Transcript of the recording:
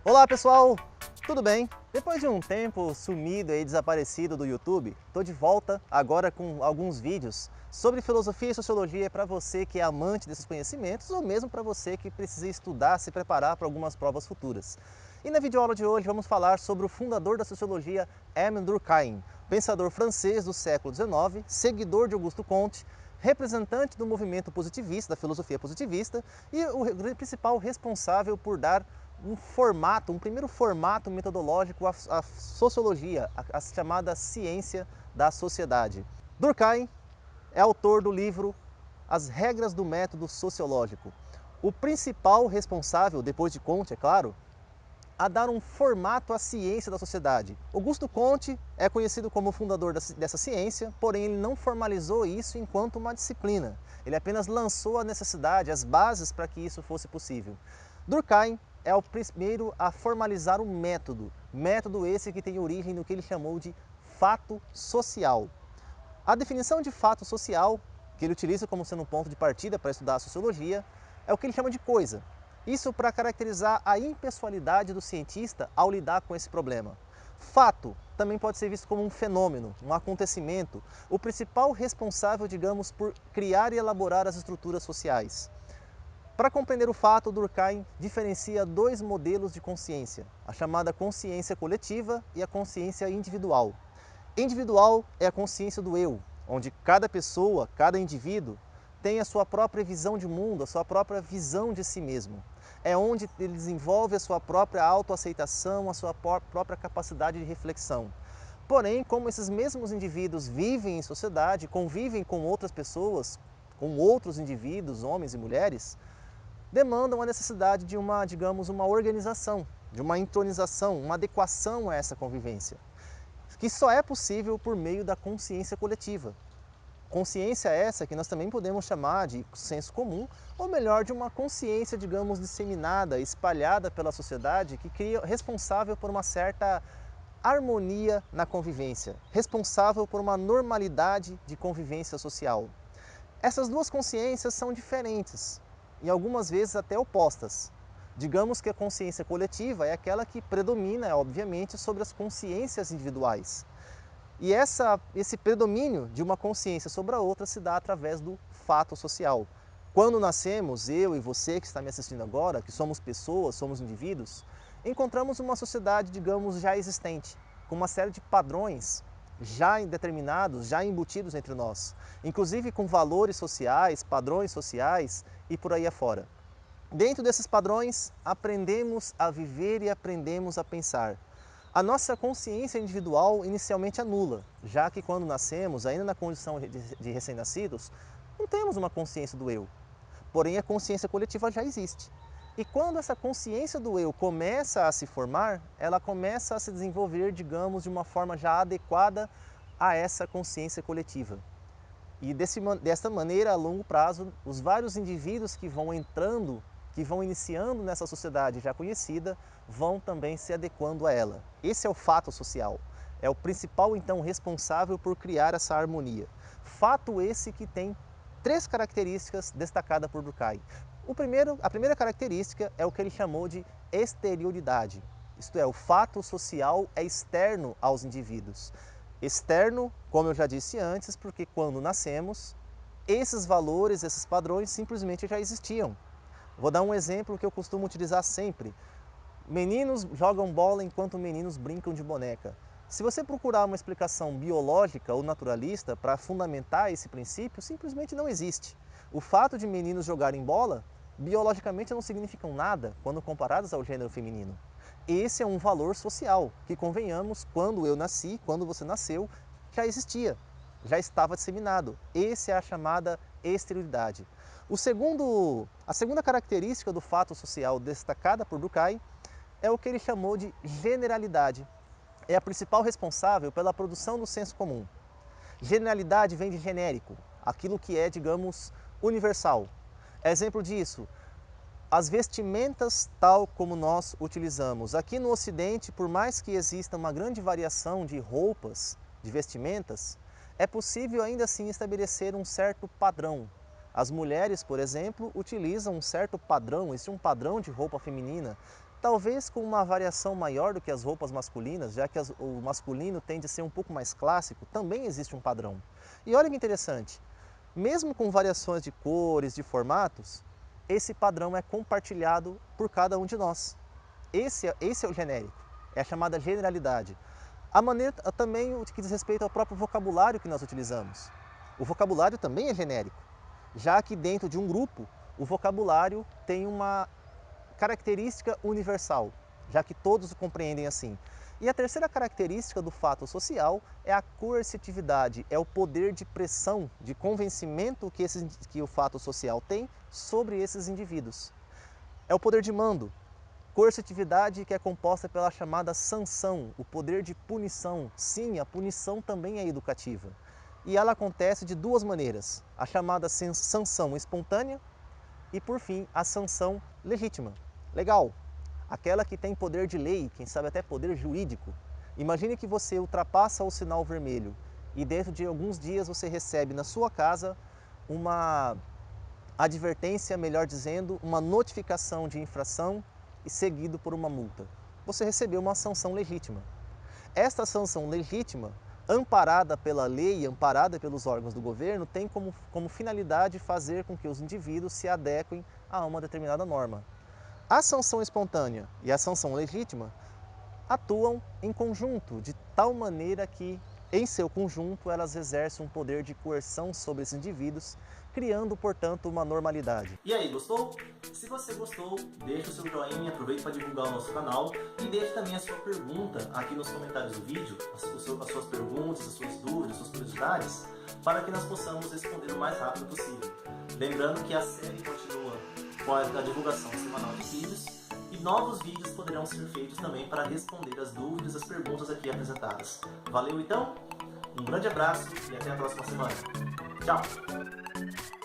Olá pessoal, tudo bem? Depois de um tempo sumido e desaparecido do YouTube, estou de volta agora com alguns vídeos sobre filosofia e sociologia para você que é amante desses conhecimentos ou mesmo para você que precisa estudar, se preparar para algumas provas futuras. E na videoaula de hoje vamos falar sobre o fundador da sociologia, Émile Durkheim, pensador francês do século XIX, seguidor de Augusto Comte, representante do movimento positivista, da filosofia positivista e o principal responsável por dar um primeiro formato metodológico à sociologia, a chamada ciência da sociedade. Durkheim é autor do livro As Regras do Método Sociológico. O principal responsável, depois de Comte, é claro, a dar um formato à ciência da sociedade. Augusto Comte é conhecido como o fundador dessa ciência, porém ele não formalizou isso enquanto uma disciplina. Ele apenas lançou a necessidade, as bases para que isso fosse possível. Durkheim é o primeiro a formalizar o método esse que tem origem no que ele chamou de fato social. A definição de fato social, que ele utiliza como sendo um ponto de partida para estudar a sociologia, é o que ele chama de coisa. Isso para caracterizar a impessoalidade do cientista ao lidar com esse problema. Fato também pode ser visto como um fenômeno, um acontecimento, o principal responsável, digamos, por criar e elaborar as estruturas sociais. Para compreender o fato, Durkheim diferencia dois modelos de consciência, a chamada consciência coletiva e a consciência individual. Individual é a consciência do eu, onde cada pessoa, cada indivíduo, tem a sua própria visão de mundo, a sua própria visão de si mesmo. É onde ele desenvolve a sua própria autoaceitação, a sua própria capacidade de reflexão. Porém, como esses mesmos indivíduos vivem em sociedade, convivem com outras pessoas, com outros indivíduos, homens e mulheres, demandam a necessidade de uma, digamos, uma organização, de uma intronização, uma adequação a essa convivência, que só é possível por meio da consciência coletiva. Consciência essa que nós também podemos chamar de senso comum, ou melhor, de uma consciência, digamos, disseminada, espalhada pela sociedade, que cria, responsável por uma certa harmonia na convivência, responsável por uma normalidade de convivência social. Essas duas consciências são diferentes e algumas vezes até opostas. Digamos que a consciência coletiva é aquela que predomina, obviamente, sobre as consciências individuais. E esse predomínio de uma consciência sobre a outra se dá através do fato social. Quando nascemos, eu e você que está me assistindo agora, que somos pessoas, somos indivíduos, encontramos uma sociedade, digamos, já existente, com uma série de padrões já determinados, já embutidos entre nós, inclusive com valores sociais, padrões sociais e por aí afora. Dentro desses padrões, aprendemos a viver e aprendemos a pensar. A nossa consciência individual inicialmente é nula, já que quando nascemos, ainda na condição de recém-nascidos, não temos uma consciência do eu. Porém, a consciência coletiva já existe. E quando essa consciência do eu começa a se formar, ela começa a se desenvolver, digamos, de uma forma já adequada a essa consciência coletiva. E dessa maneira, a longo prazo, os vários indivíduos que vão entrando, que vão iniciando nessa sociedade já conhecida, vão também se adequando a ela. Esse é o fato social. É o principal, então, responsável por criar essa harmonia. Fato esse que tem três características destacadas por Durkheim. A primeira característica é o que ele chamou de exterioridade. Isto é, o fato social é externo aos indivíduos. Externo, como eu já disse antes, porque quando nascemos, esses valores, esses padrões simplesmente já existiam. Vou dar um exemplo que eu costumo utilizar sempre. Meninos jogam bola enquanto meninos brincam de boneca. Se você procurar uma explicação biológica ou naturalista para fundamentar esse princípio, simplesmente não existe. O fato de meninos jogarem bola, biologicamente não significam nada quando comparados ao gênero feminino. Esse é um valor social, que convenhamos, quando eu nasci, quando você nasceu, já existia, já estava disseminado. Essa é a chamada exterioridade. A segunda característica do fato social destacada por Durkheim é o que ele chamou de generalidade. É a principal responsável pela produção do senso comum. Generalidade vem de genérico, aquilo que é, digamos, universal. Exemplo disso, as vestimentas tal como nós utilizamos. Aqui no Ocidente, por mais que exista uma grande variação de roupas, de vestimentas, é possível ainda assim estabelecer um certo padrão. As mulheres, por exemplo, utilizam um certo padrão, existe um padrão de roupa feminina. talvez com uma variação maior do que as roupas masculinas, já que o masculino tende a ser um pouco mais clássico, também existe um padrão. E olha que interessante, mesmo com variações de cores, de formatos, esse padrão é compartilhado por cada um de nós. Esse é o genérico, é a chamada generalidade. A maneira também o que diz respeito ao próprio vocabulário que nós utilizamos. O vocabulário também é genérico, já que dentro de um grupo, o vocabulário tem uma característica universal, já que todos o compreendem assim. E a terceira característica do fato social é a coercitividade, é o poder de pressão, de convencimento que o fato social tem sobre esses indivíduos. É o poder de mando, coercitividade que é composta pela chamada sanção, o poder de punição. Sim, a punição também é educativa. E ela acontece de duas maneiras, a chamada sanção espontânea e, por fim, a sanção legítima. Legal, aquela que tem poder de lei, quem sabe até poder jurídico. Imagine que você ultrapassa o sinal vermelho e dentro de alguns dias você recebe na sua casa uma advertência, melhor dizendo, uma notificação de infração e seguido por uma multa. Você recebeu uma sanção legítima. Esta sanção legítima, amparada pela lei, amparada pelos órgãos do governo, tem como finalidade fazer com que os indivíduos se adequem a uma determinada norma. A sanção espontânea e a sanção legítima atuam em conjunto, de tal maneira que, em seu conjunto, elas exercem um poder de coerção sobre esses indivíduos, criando, portanto, uma normalidade. E aí, gostou? Se você gostou, deixa o seu joinha, aproveita para divulgar o nosso canal e deixe também a sua pergunta aqui nos comentários do vídeo, as suas perguntas, as suas dúvidas, as suas curiosidades, para que nós possamos responder o mais rápido possível. Lembrando que a série continua com a divulgação semanal de vídeos e novos vídeos poderão ser feitos também para responder as dúvidas, as perguntas aqui apresentadas. Valeu então? Um grande abraço e até a próxima semana. Tchau!